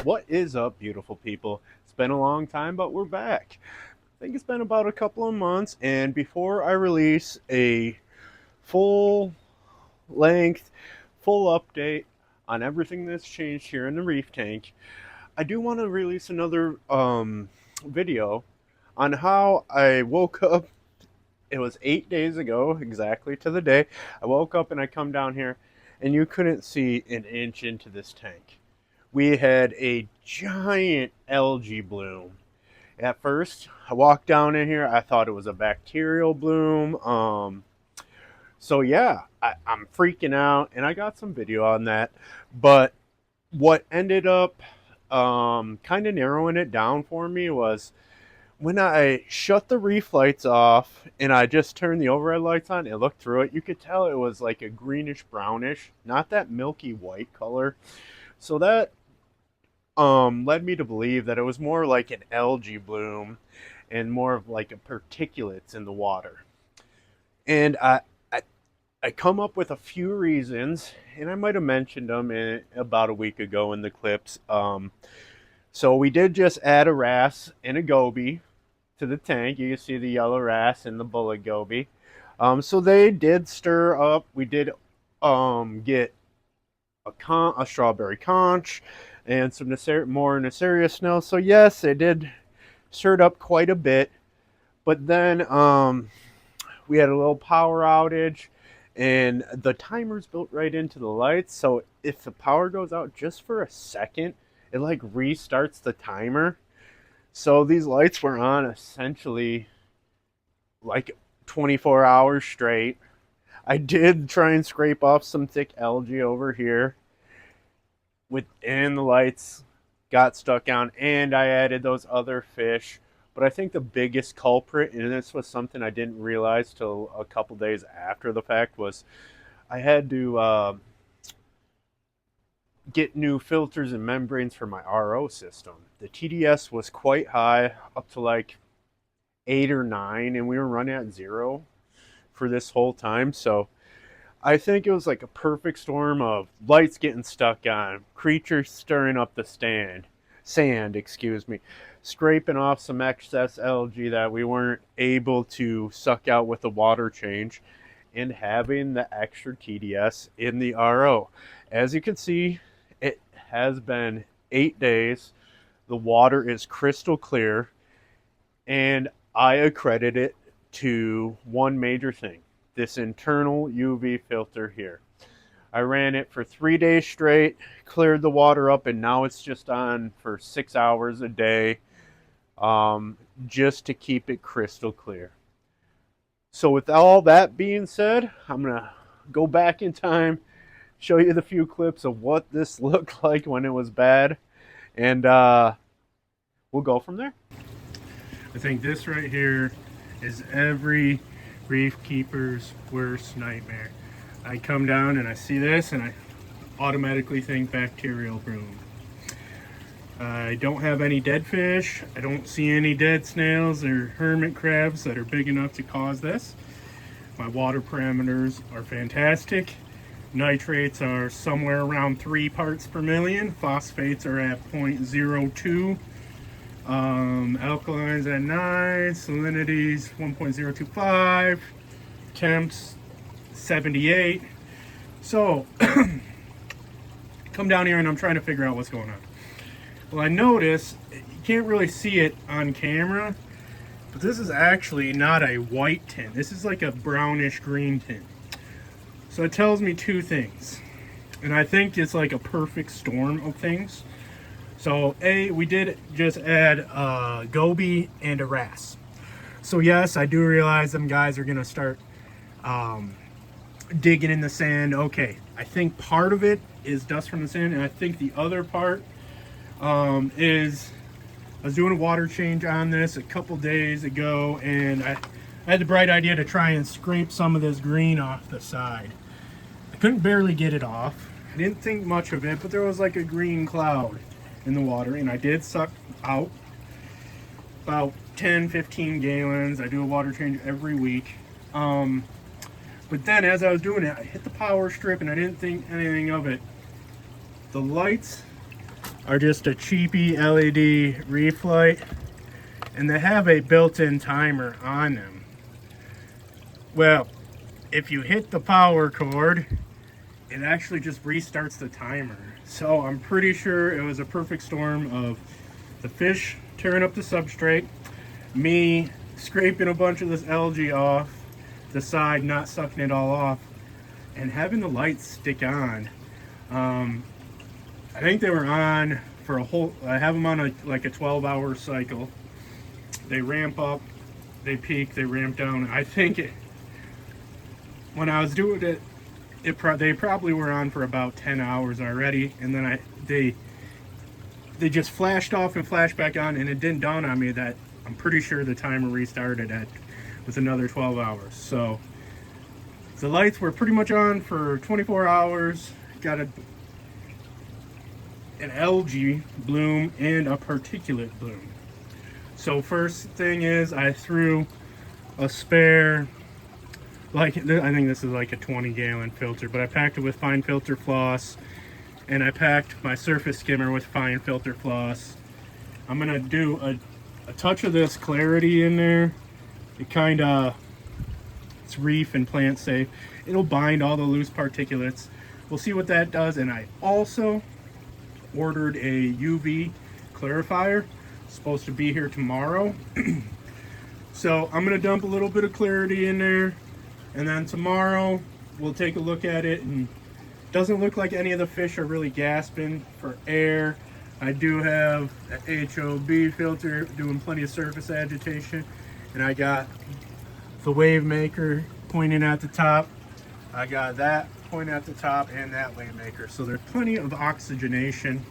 What is up, beautiful people? It's been a long time, but we're back. I think it's been about a couple of months, and before I release a full length, full update on everything that's changed here in the reef tank, I do want to release another video on how I woke up. It was 8 days ago, exactly to the day. I woke up and I come down here, and you couldn't see an inch into this tank. We had a giant algae bloom. At first, I walked down in here, I thought it was a bacterial bloom. So yeah, I'm freaking out, and I got some video on that. But what ended up kind of narrowing it down for me was when I shut the reef lights off and I just turned the overhead lights on and looked through it. You could tell it was like a greenish brownish, not that milky white color. So that led me to believe that it was more like an algae bloom and more of like a particulates in the water. And I come up with a few reasons, and I might have mentioned them about a week ago in the clips. So we did just add a wrasse and a goby to the tank. You can see the yellow wrasse and the bullet goby. So they did stir up. We did get a strawberry conch and some more Naceria snow. So yes, it did stir it up quite a bit. But then we had a little power outage, and the timer's built right into the lights. So if the power goes out just for a second, it like restarts the timer. So these lights were on essentially like 24 hours straight. I did try and scrape off some thick algae over here within the lights got stuck on, and I added those other fish. But I think the biggest culprit, and this was something I didn't realize till a couple days after the fact, was I had to get new filters and membranes for my RO system. The TDS was quite high, up to like 8 or 9, and we were running at 0 for this whole time. So I think it was like a perfect storm of lights getting stuck on, creatures stirring up the sand, scraping off some excess algae that we weren't able to suck out with the water change, and having the extra TDS in the RO. As you can see, it has been 8 days. The water is crystal clear, and I accredit it to one major thing: this internal UV filter here. I ran it for 3 days straight, cleared the water up, and now it's just on for 6 hours a day, just to keep it crystal clear. So with all that being said, I'm going to go back in time, show you the few clips of what this looked like when it was bad, and we'll go from there. I think this right here is every reef keeper's worst nightmare. I come down and I see this and I automatically think bacterial bloom. I don't have any dead fish. I don't see any dead snails or hermit crabs that are big enough to cause this. My water parameters are fantastic. Nitrates are somewhere around 3 parts per million. Phosphates are at 0.02. Alkalines at 9, salinities 1.025, temps 78. So come down here and I'm trying to figure out what's going on. Well, I notice you can't really see it on camera, but this is actually not a white tint. This is like a brownish green tint. So it tells me two things, and I think it's like a perfect storm of things. So we did just add a goby and a wrasse. So yes, I do realize them guys are gonna start digging in the sand. Okay, I think part of it is dust from the sand, and I think the other part is I was doing a water change on this a couple days ago, and I had the bright idea to try and scrape some of this green off the side. I couldn't barely get it off. I didn't think much of it, but there was like a green cloud in the water, and I did suck out about 10-15 gallons. I do a water change every week. But then as I was doing it, I hit the power strip and I didn't think anything of it. The lights are just a cheapy LED reef light, and they have a built-in timer on them. Well, if you hit the power cord, it actually just restarts the timer. So I'm pretty sure it was a perfect storm of the fish tearing up the substrate, me scraping a bunch of this algae off the side, not sucking it all off, and having the lights stick on. I think they were on for a whole, I have them on like a 12-hour cycle. They ramp up, they peak, they ramp down. I think when I was doing it, they probably were on for about 10 hours already, and then they just flashed off and flashed back on, and it didn't dawn on me that I'm pretty sure the timer restarted with another 12 hours. So the lights were pretty much on for 24 hours. Got an algae bloom and a particulate bloom. So first thing is I threw a spare, like I think this is like a 20-gallon filter, but I packed it with fine filter floss, and I packed my surface skimmer with fine filter floss. I'm gonna do a touch of this clarity in there. It's reef and plant safe. It'll bind all the loose particulates. We'll see what that does. And I also ordered a UV clarifier. It's supposed to be here tomorrow. So I'm gonna dump a little bit of clarity in there, and then tomorrow we'll take a look at it, and it doesn't look like any of the fish are really gasping for air. I do have an HOB filter doing plenty of surface agitation, and I got the wave maker pointing at the top. I got that pointing at the top and that wave maker. So there's plenty of oxygenation.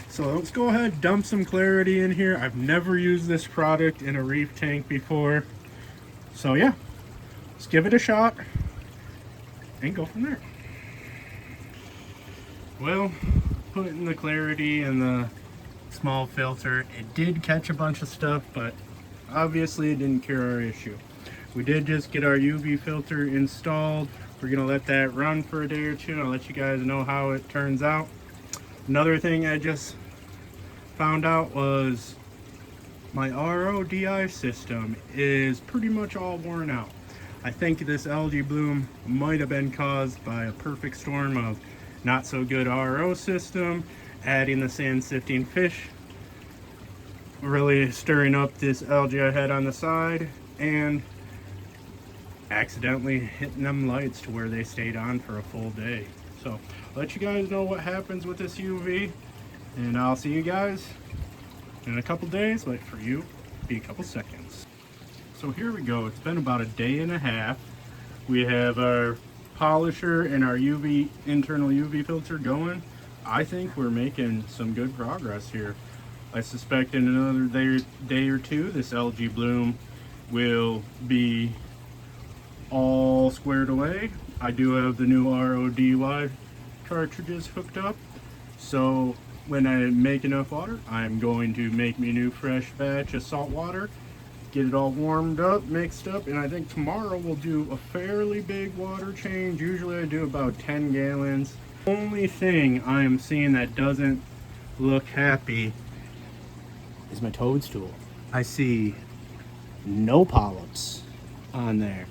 So let's go ahead, dump some clarity in here. I've never used this product in a reef tank before. So yeah, let's give it a shot and go from there. Well, putting the clarity in the small filter, it did catch a bunch of stuff, but obviously it didn't cure our issue. We did just get our UV filter installed. We're gonna let that run for a day or two, and I'll let you guys know how it turns out. Another thing I just found out was my RODI system is pretty much all worn out. I think this algae bloom might have been caused by a perfect storm of not so good RO system, adding the sand sifting fish, really stirring up this algae I had on the side, and accidentally hitting them lights to where they stayed on for a full day. So I'll let you guys know what happens with this UV, and I'll see you guys in a couple days, but for you, be a couple seconds. So here we go. It's been about a day and a half. We have our polisher and our internal UV filter going. I think we're making some good progress here. I suspect in another day or two, this algae bloom will be all squared away. I do have the new RODY cartridges hooked up, so when I make enough water, I'm going to make me a new fresh batch of salt water, get it all warmed up, mixed up, and I think tomorrow we'll do a fairly big water change. Usually I do about 10 gallons. Only thing I am seeing that doesn't look happy is my toadstool. I see no polyps on there.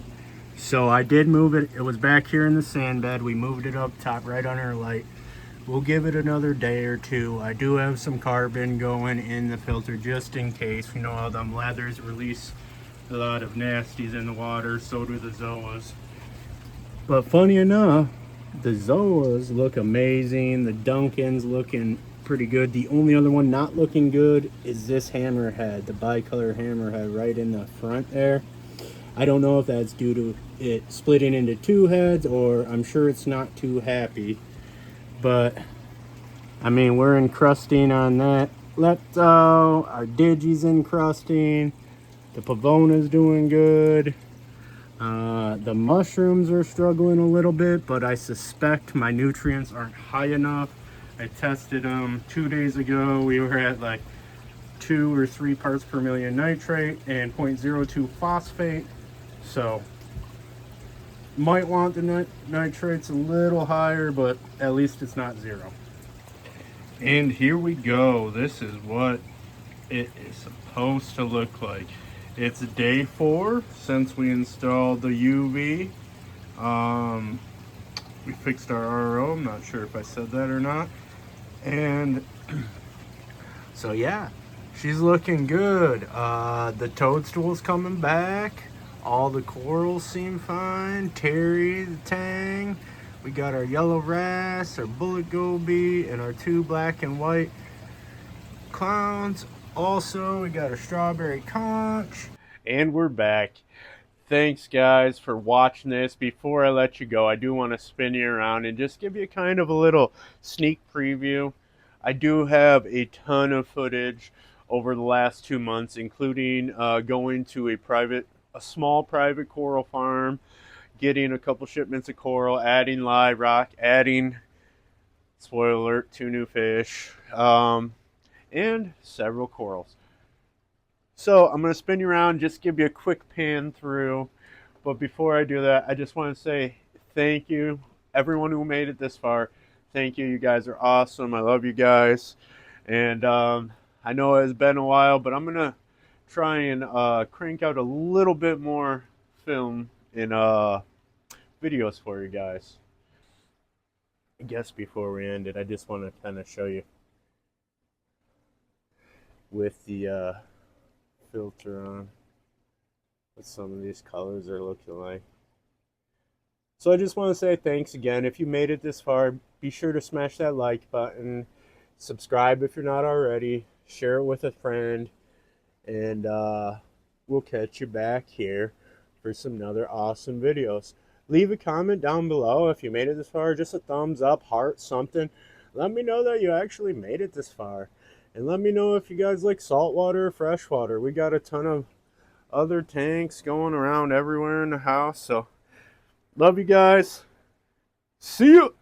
So I did move it. It was back here in the sand bed. We moved it up top right on our light. We'll give it another day or two. I do have some carbon going in the filter just in case. You know how them leathers release a lot of nasties in the water, so do the zoas. But funny enough, the zoas look amazing. The Duncan's looking pretty good. The only other one not looking good is this hammerhead, the bicolor hammerhead right in the front there. I don't know if that's due to it splitting into two heads, or I'm sure it's not too happy. But I mean, we're encrusting on that lepto, our digi's encrusting, the pavona's doing good. The mushrooms are struggling a little bit, but I suspect my nutrients aren't high enough. I tested them 2 days ago. We were at like 2 or 3 parts per million nitrate and 0.02 phosphate. So might want the nitrates a little higher, but at least it's not 0. And here we go. This is what it is supposed to look like. It's day 4 since we installed the UV. Um, we fixed our RO. I'm not sure if I said that or not. And so yeah, she's looking good. The toadstool's coming back. All the corals seem fine. Terry, the tang. We got our yellow wrasse, our bullet goby, and our 2 black and white clowns. Also, we got our strawberry conch. And we're back. Thanks, guys, for watching this. Before I let you go, I do want to spin you around and just give you kind of a little sneak preview. I do have a ton of footage over the last 2 months, including going to a small private coral farm, getting a couple shipments of coral, adding live rock, adding, spoiler alert, 2 new fish, and several corals. So I'm going to spin you around, just give you a quick pan through. But before I do that, I just want to say thank you, everyone who made it this far. Thank you. You guys are awesome. I love you guys. And I know it's been a while, but I'm going to try and crank out a little bit more film and videos for you guys. I guess before we end it, I just want to kind of show you with the filter on what some of these colors are looking like. So I just want to say thanks again. If you made it this far, be sure to smash that like button, subscribe if you're not already, share it with a friend, and we'll catch you back here for some other awesome videos. Leave a comment down below if you made it this far, just a thumbs up, heart, something. Let me know that you actually made it this far. And let me know if you guys like saltwater or freshwater. We got a ton of other tanks going around everywhere in the house. So, love you guys. See you.